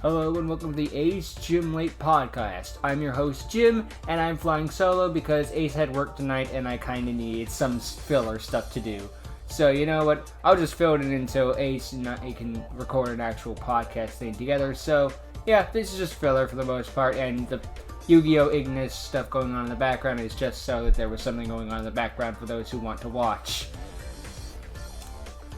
Hello and welcome to the AceJimL8 podcast. I'm your host Jim, and I'm flying solo because Ace had work tonight and I kinda needed some filler stuff to do. So you know what, I'll just fill it in so Ace and I can record an actual podcast thing together. So yeah, this is just filler for the most part, and the Yu-Gi-Oh! Ignis stuff going on in the background is just so that there was something going on in the background for those who want to watch.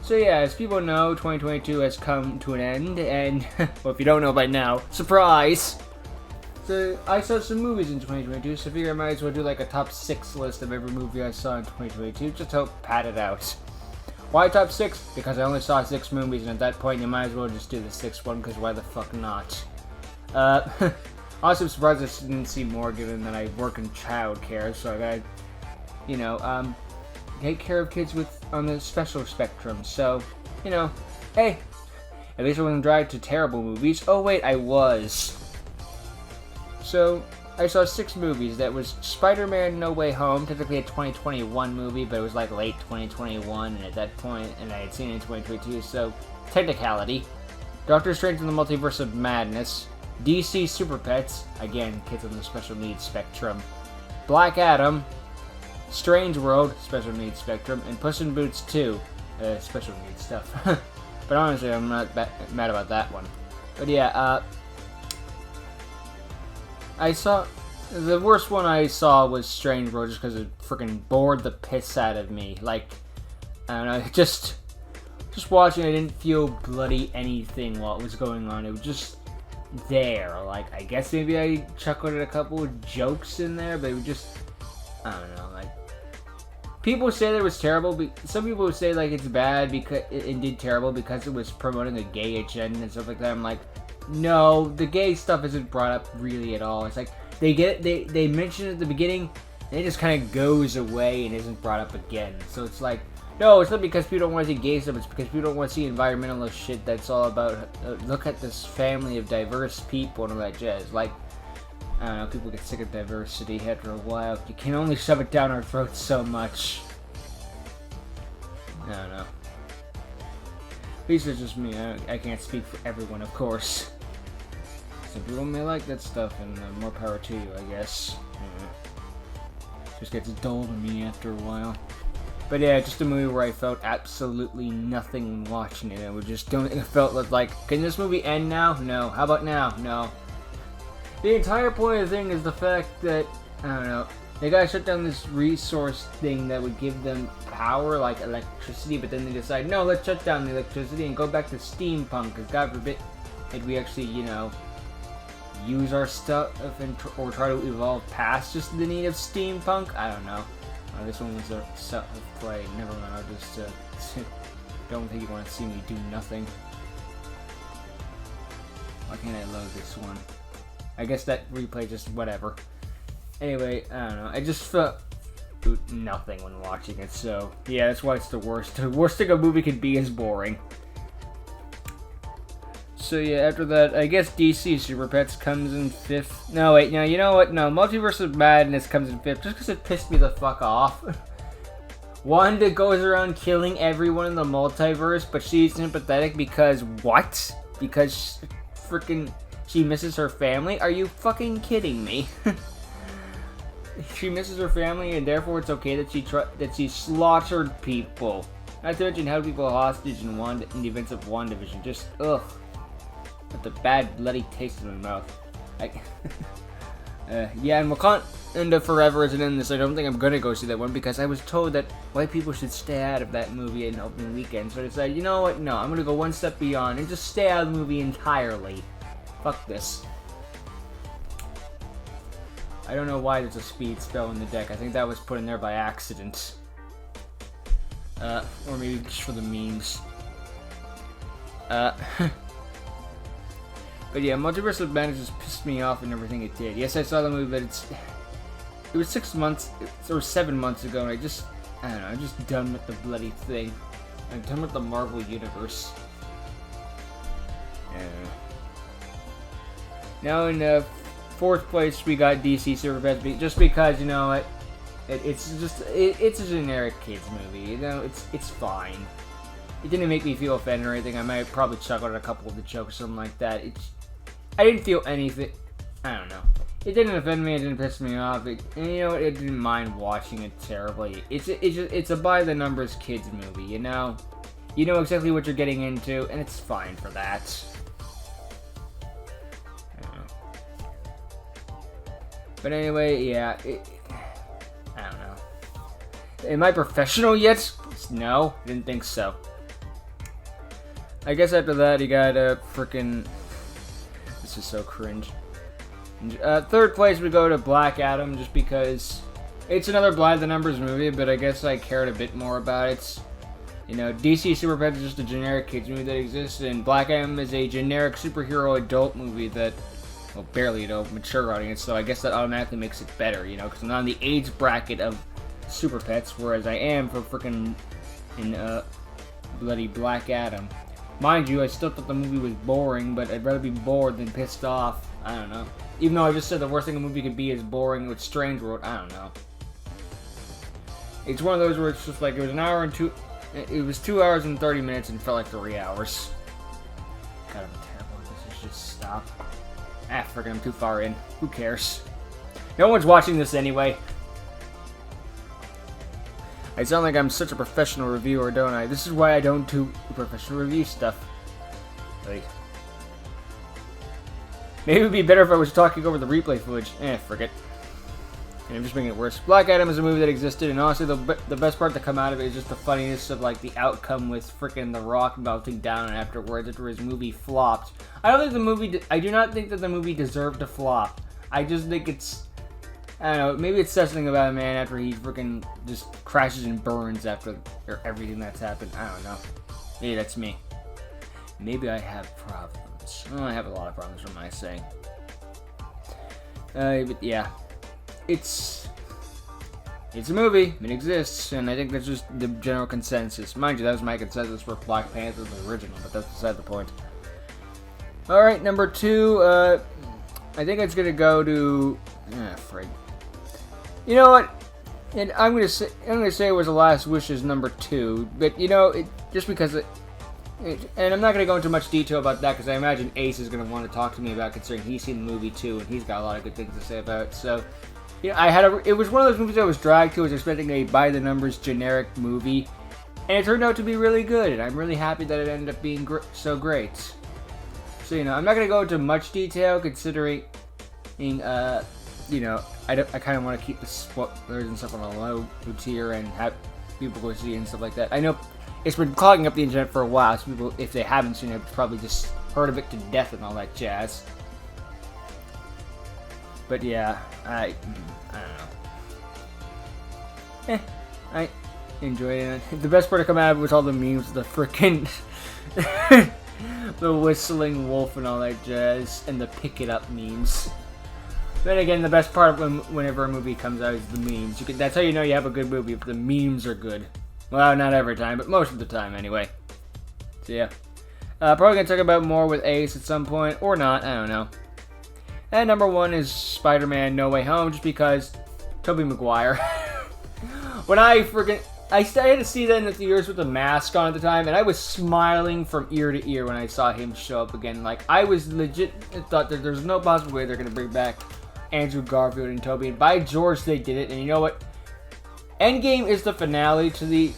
So yeah, as people know, 2022 has come to an end, and, well, if you don't know by now, surprise! So, I saw some movies in 2022, so I figure I might as well do like a top 6 list of every movie I saw in 2022, just to pad it out. Why top 6? Because I only saw 6 movies, and at that point, you might as well just do the 6th one, because why the fuck not? Also, I'm surprised I didn't see more, given that I work in childcare, so I gotta, take care of kids on the special spectrum, so, hey, at least I wasn't dragged to terrible movies. Oh wait, I was. So, I saw 6 movies. That was Spider-Man No Way Home, technically a 2021 movie, but it was like late 2021, and at that point, and I had seen it in 2022, so, technicality. Doctor Strange in the Multiverse of Madness, DC Super Pets, again, kids on the special needs spectrum, Black Adam, Strange World, special needs spectrum, and Puss in Boots 2, special needs stuff. But honestly, I'm not mad about that one. But yeah, the worst one I saw was Strange World, just because it freaking bored the piss out of me. Like, I don't know, just watching it, I didn't feel bloody anything while it was going on. It was just there. Like, I guess maybe I chuckled at a couple of jokes in there, but it was just, I don't know, like, people say that it was terrible, but some people would say like it's bad because it did terrible because it was promoting a gay agenda and stuff like that. I'm like, no, the gay stuff isn't brought up really at all. It's like they mention it at the beginning, and it just kind of goes away and isn't brought up again. So it's like, no, it's not because people don't want to see gay stuff. It's because people don't want to see environmentalist shit that's all about look at this family of diverse people and all that jazz. Like, I don't know, people get sick of diversity after a while. You can only shove it down our throats so much. I don't know. At least it's just me. I can't speak for everyone, of course. Some people may like that stuff, and more power to you, I guess. Just gets dull to me after a while. But yeah, just a movie where I felt absolutely nothing when watching it. It felt like, can this movie end now? No. How about now? No. The entire point of the thing is the fact that, I don't know, they gotta shut down this resource thing that would give them power, like electricity, but then they decide, no, let's shut down the electricity and go back to steampunk, because God forbid if we actually, use our stuff or try to evolve past just the need of steampunk. I don't know. This one was a self-play. Never mind, I'll just, don't think you want to see me do nothing. Why can't I load this one? I guess that replay just whatever. Anyway, I don't know. I just felt nothing when watching it, so yeah, that's why it's the worst. The worst thing a movie can be is boring. So yeah, after that, I guess DC Super Pets comes in 5th. No, wait, no, you know what? No, Multiverse of Madness comes in 5th just because it pissed me the fuck off. Wanda goes around killing everyone in the multiverse, but she's sympathetic because what? Because freaking she misses her family? Are you fucking kidding me? She misses her family, and therefore it's okay that she slaughtered people. Not to mention held people hostage in the events of WandaVision. Just ugh, with the bad bloody taste in my mouth. Yeah, and Wakanda Forever isn't in this. I don't think I'm gonna go see that one because I was told that white people should stay out of that movie in opening weekend. So I decided, you know what? No, I'm gonna go one step beyond and just stay out of the movie entirely. Fuck this. I don't know why there's a speed spell in the deck. I think that was put in there by accident. Or maybe just for the memes. But yeah, Multiverse of Madness just pissed me off and everything it did. Yes, I saw the movie, but it was 6 months, or 7 months ago, and I don't know, I'm just done with the bloody thing. I'm done with the Marvel Universe. Yeah. Now in 4th place, we got DC Super Pets, just because, you know what, it's a generic kids movie, it's fine. It didn't make me feel offended or anything. I might probably chuckle at a couple of the jokes or something like that. I didn't feel anything. I don't know. It didn't offend me. It didn't piss me off. And you know what? I didn't mind watching it terribly. It's a by the numbers kids movie. You know exactly what you're getting into, and it's fine for that. I don't know. But anyway, yeah. I don't know. Am I professional yet? No, didn't think so. I guess after that, you got a frickin'. This is so cringe. Third place we go to Black Adam, just because it's another by the numbers movie, but I guess I cared a bit more about it. You know, DC Super Pets is just a generic kids movie that exists, and Black Adam is a generic superhero adult movie that, well, barely adult, mature audience, so I guess that automatically makes it better, you know, because I'm not in the age bracket of Super Pets, whereas I am for frickin' bloody Black Adam. Mind you, I still thought the movie was boring, but I'd rather be bored than pissed off. I don't know. Even though I just said the worst thing a movie could be is boring with Strange World, I don't know. It's one of those where it's just like, it was 2 hours and 30 minutes and felt like 3 hours. God, I'm terrible at this. Just stop. Frick, I'm too far in. Who cares? No one's watching this anyway. I sound like I'm such a professional reviewer, don't I? This is why I don't do professional review stuff. Like, maybe it would be better if I was talking over the replay footage. Frick it. And I'm just making it worse. Black Adam is a movie that existed, and honestly, the best part to come out of it is just the funniness of, like, the outcome with frickin' The Rock melting down afterwards after his movie flopped. I do not think that the movie deserved to flop. I just think it's, I don't know, maybe it says something about a man after he frickin' just crashes and burns after everything that's happened. I don't know. Maybe that's me. Maybe I have problems. Well, I have a lot of problems, what am I saying? But yeah. It's a movie. It exists, and I think that's just the general consensus. Mind you, that was my consensus for Black Panther, the original, but that's beside the point. Alright, number 2, I think it's gonna go to... frig. You know what? And I'm gonna say it was The Last Wishes number 2, but you know, just because and I'm not going to go into much detail about that because I imagine Ace is going to want to talk to me about, considering he's seen the movie too and he's got a lot of good things to say about it. So, you know, it was one of those movies I was dragged to. I was expecting a by-the-numbers generic movie, and it turned out to be really good, and I'm really happy that it ended up being so great. So, you know, I'm not going to go into much detail considering, you know, I kind of want to keep the spoilers and stuff on a low tier and have people go see it and stuff like that. I know it's been clogging up the internet for a while, so people, if they haven't seen it, have probably just heard of it to death and all that jazz. But yeah, I don't know. I enjoyed it. The best part to come out of it was all the memes, the frickin' the whistling wolf and all that jazz, and the pick it up memes. Then again, the best part of whenever a movie comes out is the memes. That's how you know you have a good movie, if the memes are good. Well, not every time, but most of the time, anyway. So, yeah. Probably gonna talk about more with Ace at some point, or not, I don't know. And number 1 is Spider-Man No Way Home, just because Tobey Maguire. When I had to see that in the theaters with the mask on at the time, and I was smiling from ear to ear when I saw him show up again. Like, I was legit thought that there's no possible way they're gonna bring back Andrew Garfield and Tobey, and by George, they did it, and you know what? Endgame is the finale to the,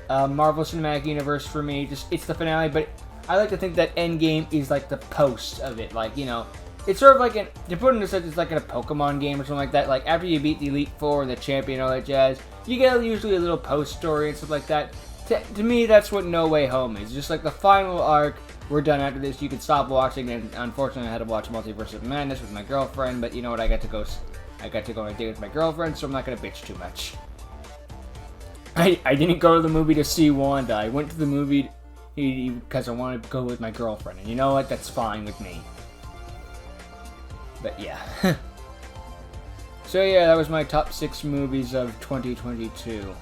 Marvel Cinematic Universe for me. It's the finale, but I like to think that Endgame is like the post of it. Like, you know, it's sort of like to put it in a sense, it's like in a Pokemon game or something like that. Like, after you beat the Elite Four and the champion and all that jazz, you get usually a little post story and stuff like that. To me, that's what No Way Home is. Just like the final arc, we're done after this, you can stop watching, and unfortunately I had to watch Multiverse of Madness with my girlfriend, but you know what, I got to go on a date with my girlfriend, so I'm not going to bitch too much. I didn't go to the movie to see Wanda. I went to the movie because I wanted to go with my girlfriend. And you know what? That's fine with me. But yeah. So yeah, that was my top 6 movies of 2022.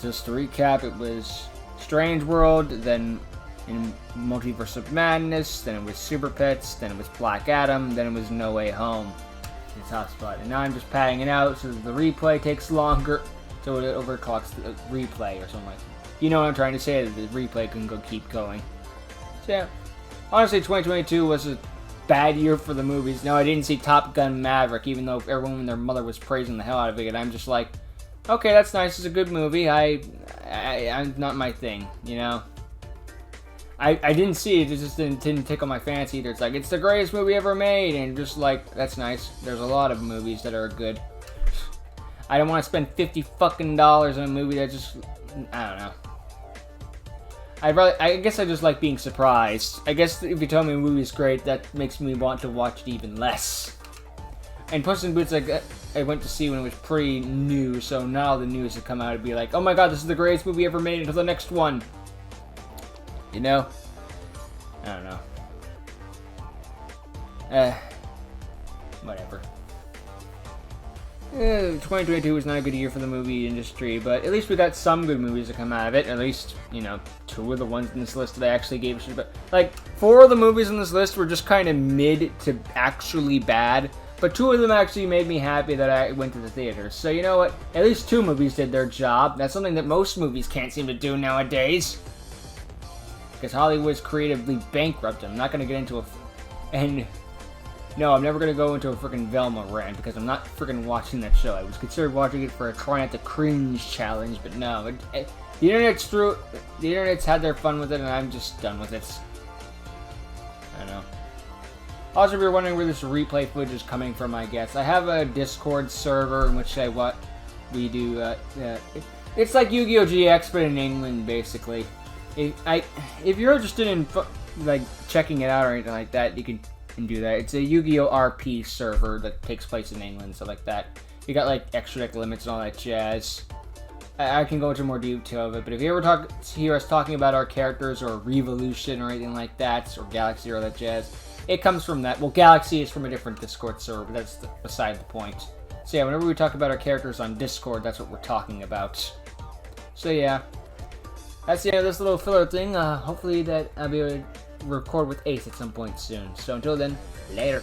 Just to recap, it was Strange World, then in Multiverse of Madness, then it was Super Pets, then it was Black Adam, then it was No Way Home. The top spot. And now I'm just padding it out so that the replay takes longer, so it overclocks the replay or something like that. You know what I'm trying to say, that the replay can keep going. So yeah. Honestly, 2022 was a bad year for the movies. No, I didn't see Top Gun Maverick, even though everyone and their mother was praising the hell out of it. And I'm just like, okay, that's nice. It's a good movie. I'm not my thing, you know. I didn't see it. It just didn't tickle my fancy either. It's like, it's the greatest movie ever made, and just like, that's nice. There's a lot of movies that are good. I don't want to spend $50 fucking on a movie that just, I don't know. I guess I just like being surprised. I guess if you tell me a movie's great, that makes me want to watch it even less. And Puss in Boots, I went to see when it was pretty new, so now the news have come out to be like, oh my god, this is the greatest movie ever made until the next one. You know? I don't know. Whatever. 2022 was not a good year for the movie industry, but at least we got some good movies to come out of it. At least, you know, 2 of the ones in this list that I actually gave a shit about. Like, 4 of the movies on this list were just kind of mid to actually bad, but 2 of them actually made me happy that I went to the theater. So, you know what? At least 2 movies did their job. That's something that most movies can't seem to do nowadays. Because Hollywood's creatively bankrupt. I'm not going to get into no, I'm never going to go into a freaking Velma rant because I'm not freaking watching that show. I was considered watching it for a try not to cringe challenge, but no. The internet's had their fun with it, and I'm just done with it. I don't know. Also, if you're wondering where this replay footage is coming from, I guess I have a Discord server in which we do. It's like Yu-Gi-Oh! GX, but in England, basically. If you're interested in like checking it out or anything like that, you can do that. It's a Yu-Gi-Oh! RP server that takes place in England, stuff like that. You got like extra deck limits and all that jazz. I can go into more detail of it, but if you ever hear us talking about our characters or Revolution or anything like that, or Galaxy or all that jazz, it comes from that. Well, Galaxy is from a different Discord server, but that's beside the point. So yeah, whenever we talk about our characters on Discord, that's what we're talking about. So yeah, that's the end of this little filler thing. Hopefully that I'll be able to record with Ace at some point soon. So until then, later.